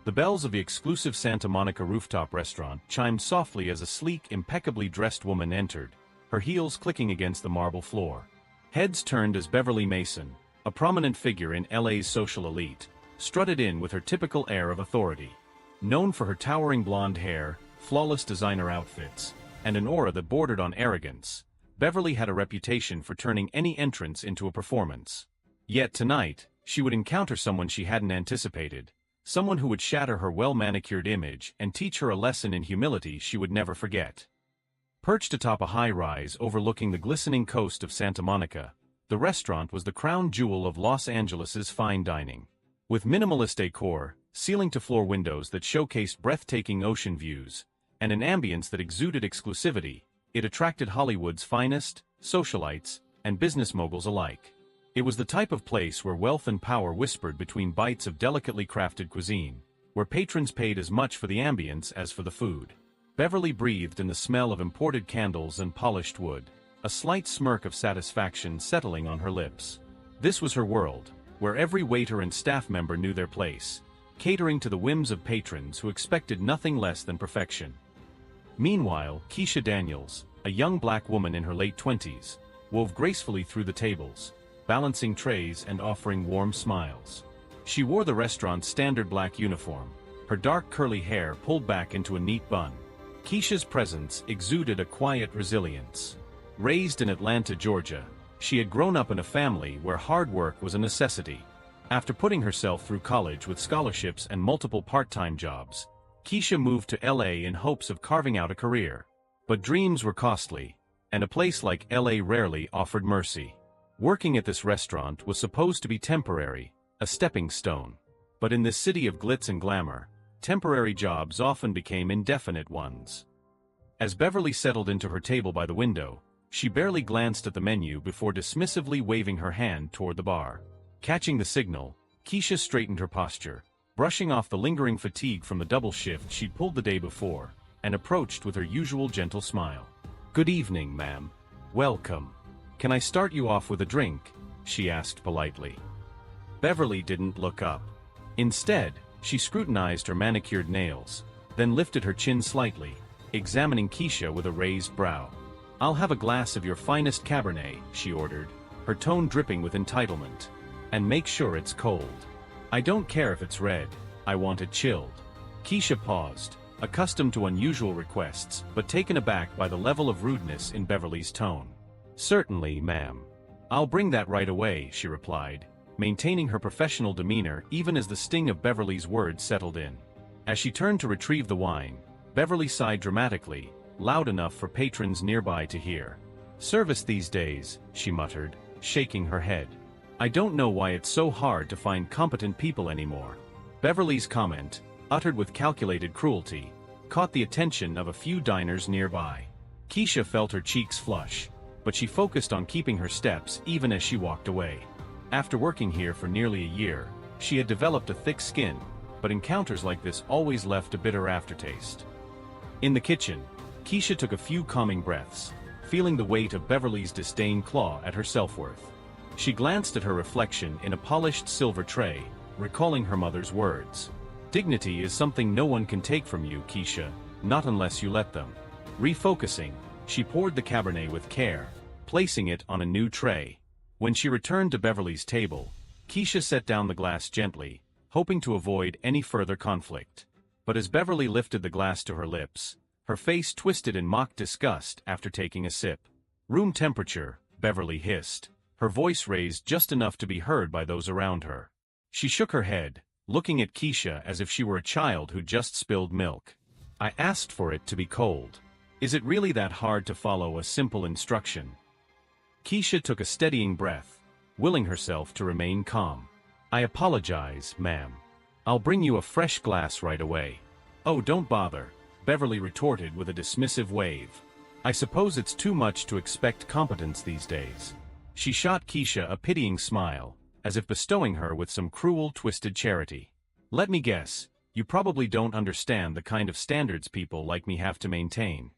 The bells of the exclusive Santa Monica rooftop restaurant chimed softly as a sleek, impeccably dressed woman entered, her heels clicking against the marble floor. Heads turned as Beverly Mason, a prominent figure in LA's social elite, strutted in with her typical air of authority. Known for her towering blonde hair, flawless designer outfits, and an aura that bordered on arrogance, Beverly had a reputation for turning any entrance into a performance. Yet tonight, she would encounter someone she hadn't anticipated, someone who would shatter her well-manicured image and teach her a lesson in humility she would never forget. Perched atop a high-rise overlooking the glistening coast of Santa Monica, the restaurant was the crown jewel of Los Angeles's fine dining. With minimalist decor, ceiling-to-floor windows that showcased breathtaking ocean views, and an ambience that exuded exclusivity, it attracted Hollywood's finest, socialites, and business moguls alike. It was the type of place where wealth and power whispered between bites of delicately crafted cuisine, where patrons paid as much for the ambience as for the food. Beverly breathed in the smell of imported candles and polished wood, a slight smirk of satisfaction settling on her lips. This was her world, where every waiter and staff member knew their place, catering to the whims of patrons who expected nothing less than perfection. Meanwhile, Keisha Daniels, a young black woman in her late 20s, wove gracefully through the tables, balancing trays and offering warm smiles. She wore the restaurant's standard black uniform, her dark curly hair pulled back into a neat bun. Keisha's presence exuded a quiet resilience. Raised in Atlanta, Georgia, she had grown up in a family where hard work was a necessity. After putting herself through college with scholarships and multiple part-time jobs, Keisha moved to LA in hopes of carving out a career. But dreams were costly, and a place like LA rarely offered mercy. Working at this restaurant was supposed to be temporary, a stepping stone. But in this city of glitz and glamour, temporary jobs often became indefinite ones. As Beverly settled into her table by the window, she barely glanced at the menu before dismissively waving her hand toward the bar. Catching the signal, Keisha straightened her posture, brushing off the lingering fatigue from the double shift she'd pulled the day before, and approached with her usual gentle smile. "Good evening, ma'am. Welcome. Can I start you off with a drink?" she asked politely. Beverly didn't look up. Instead, she scrutinized her manicured nails, then lifted her chin slightly, examining Keisha with a raised brow. "I'll have a glass of your finest Cabernet," she ordered, her tone dripping with entitlement. "And make sure it's cold. I don't care if it's red, I want it chilled." Keisha paused, accustomed to unusual requests, but taken aback by the level of rudeness in Beverly's tone. "Certainly, ma'am. I'll bring that right away," she replied, maintaining her professional demeanor even as the sting of Beverly's words settled in. As she turned to retrieve the wine, Beverly sighed dramatically, loud enough for patrons nearby to hear. "Service these days," she muttered, shaking her head. "I don't know why it's so hard to find competent people anymore." Beverly's comment, uttered with calculated cruelty, caught the attention of a few diners nearby. Keisha felt her cheeks flush, but she focused on keeping her steps even as she walked away. After working here for nearly a year, she had developed a thick skin, but encounters like this always left a bitter aftertaste. In the kitchen, Keisha took a few calming breaths, feeling the weight of Beverly's disdain claw at her self-worth. She glanced at her reflection in a polished silver tray, recalling her mother's words. "Dignity is something no one can take from you, Keisha, not unless you let them." Refocusing, she poured the Cabernet with care, placing it on a new tray. When she returned to Beverly's table, Keisha set down the glass gently, hoping to avoid any further conflict. But as Beverly lifted the glass to her lips, her face twisted in mock disgust after taking a sip. "Room temperature," Beverly hissed, her voice raised just enough to be heard by those around her. She shook her head, looking at Keisha as if she were a child who just spilled milk. "I asked for it to be cold. Is it really that hard to follow a simple instruction?" Keisha took a steadying breath, willing herself to remain calm. "I apologize, ma'am. I'll bring you a fresh glass right away." "Oh, don't bother," Beverly retorted with a dismissive wave. "I suppose it's too much to expect competence these days." She shot Keisha a pitying smile, as if bestowing her with some cruel, twisted charity. "Let me guess, you probably don't understand the kind of standards people like me have to maintain."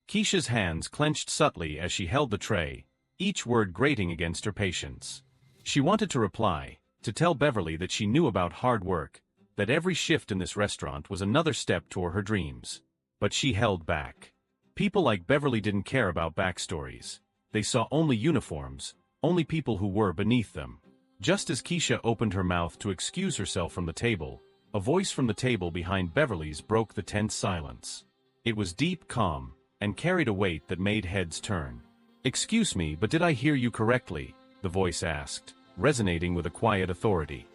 Keisha's hands clenched subtly as she held the tray, each word grating against her patience. She wanted to reply, to tell Beverly that she knew about hard work, that every shift in this restaurant was another step toward her dreams. But she held back. People like Beverly didn't care about backstories. They saw only uniforms, only people who were beneath them. Just as Keisha opened her mouth to excuse herself from the table, a voice from the table behind Beverly's broke the tense silence. It was deep, calm, and carried a weight that made heads turn. "Excuse me, but did I hear you correctly?" the voice asked, resonating with a quiet authority.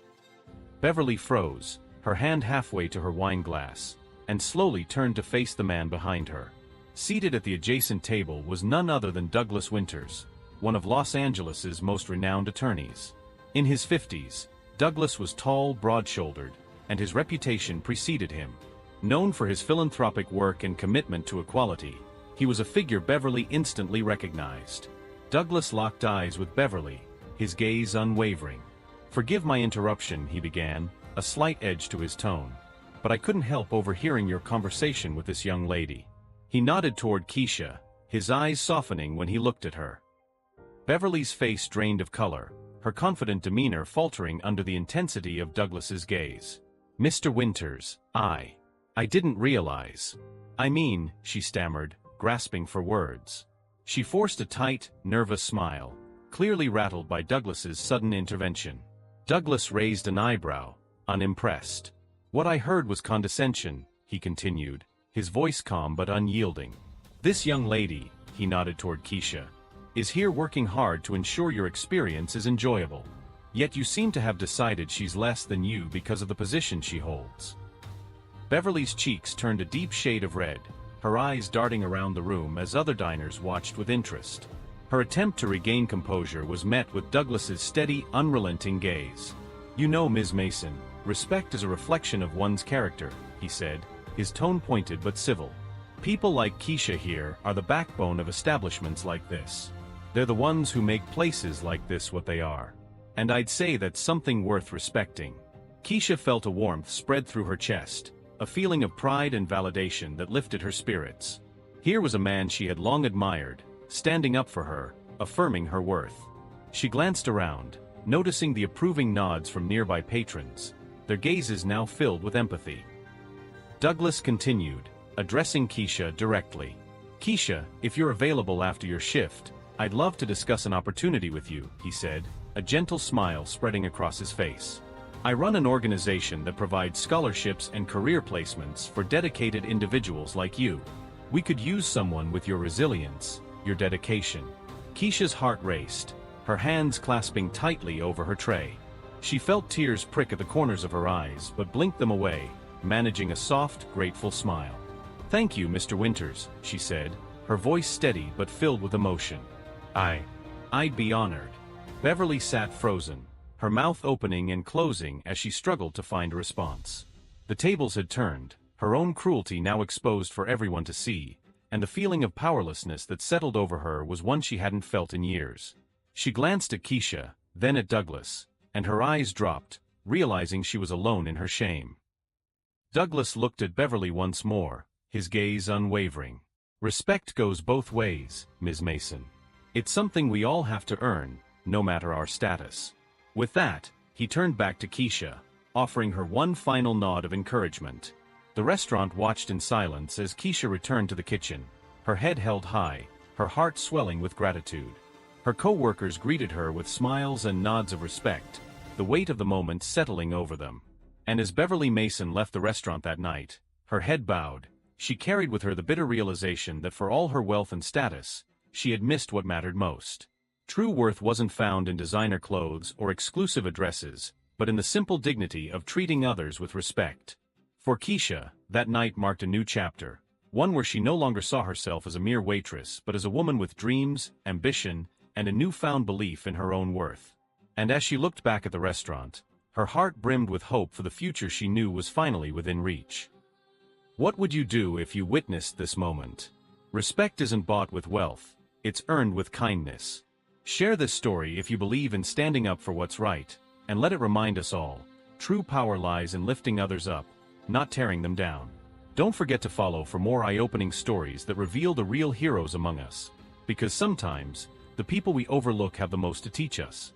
Beverly froze, her hand halfway to her wine glass, and slowly turned to face the man behind her. Seated at the adjacent table was none other than Douglas Winters, one of Los Angeles's most renowned attorneys. In his 50s, Douglas was tall, broad-shouldered, and his reputation preceded him. Known for his philanthropic work and commitment to equality, he was a figure Beverly instantly recognized. Douglas locked eyes with Beverly, his gaze unwavering. "Forgive my interruption," he began, a slight edge to his tone. "But I couldn't help overhearing your conversation with this young lady." He nodded toward Keisha, his eyes softening when he looked at her. Beverly's face drained of color, her confident demeanor faltering under the intensity of Douglas's gaze. "Mr. Winters, I didn't realize. I mean," she stammered, grasping for words. She forced a tight, nervous smile, clearly rattled by Douglas's sudden intervention. Douglas raised an eyebrow, unimpressed. "What I heard was condescension," he continued, his voice calm but unyielding. "This young lady," he nodded toward Keisha, "is here working hard to ensure your experience is enjoyable. Yet you seem to have decided she's less than you because of the position she holds." Beverly's cheeks turned a deep shade of red, her eyes darting around the room as other diners watched with interest. Her attempt to regain composure was met with Douglas's steady, unrelenting gaze. "You know, Ms. Mason, respect is a reflection of one's character," he said, his tone pointed but civil. "People like Keisha here are the backbone of establishments like this. They're the ones who make places like this what they are. And I'd say that's something worth respecting." Keisha felt a warmth spread through her chest, a feeling of pride and validation that lifted her spirits. Here was a man she had long admired, standing up for her, affirming her worth. She glanced around, noticing the approving nods from nearby patrons, their gazes now filled with empathy. Douglas continued, addressing Keisha directly. "Keisha, if you're available after your shift, I'd love to discuss an opportunity with you," he said, a gentle smile spreading across his face. "I run an organization that provides scholarships and career placements for dedicated individuals like you. We could use someone with your resilience, your dedication." Keisha's heart raced, her hands clasping tightly over her tray. She felt tears prick at the corners of her eyes but blinked them away, managing a soft, grateful smile. "Thank you, Mr. Winters," she said, her voice steady but filled with emotion. I'd be honored." Beverly sat frozen, her mouth opening and closing as she struggled to find a response. The tables had turned, her own cruelty now exposed for everyone to see, and the feeling of powerlessness that settled over her was one she hadn't felt in years. She glanced at Keisha, then at Douglas, and her eyes dropped, realizing she was alone in her shame. Douglas looked at Beverly once more, his gaze unwavering. "Respect goes both ways, Ms. Mason. It's something we all have to earn, no matter our status." With that, he turned back to Keisha, offering her one final nod of encouragement. The restaurant watched in silence as Keisha returned to the kitchen, her head held high, her heart swelling with gratitude. Her co-workers greeted her with smiles and nods of respect, the weight of the moment settling over them. And as Beverly Mason left the restaurant that night, her head bowed, she carried with her the bitter realization that for all her wealth and status, she had missed what mattered most. True worth wasn't found in designer clothes or exclusive addresses, but in the simple dignity of treating others with respect. For Keisha, that night marked a new chapter, one where she no longer saw herself as a mere waitress but as a woman with dreams, ambition, and a newfound belief in her own worth. And as she looked back at the restaurant, her heart brimmed with hope for the future she knew was finally within reach. What would you do if you witnessed this moment? Respect isn't bought with wealth, it's earned with kindness. Share this story if you believe in standing up for what's right, and let it remind us all, true power lies in lifting others up, not tearing them down. Don't forget to follow for more eye-opening stories that reveal the real heroes among us, because sometimes, the people we overlook have the most to teach us.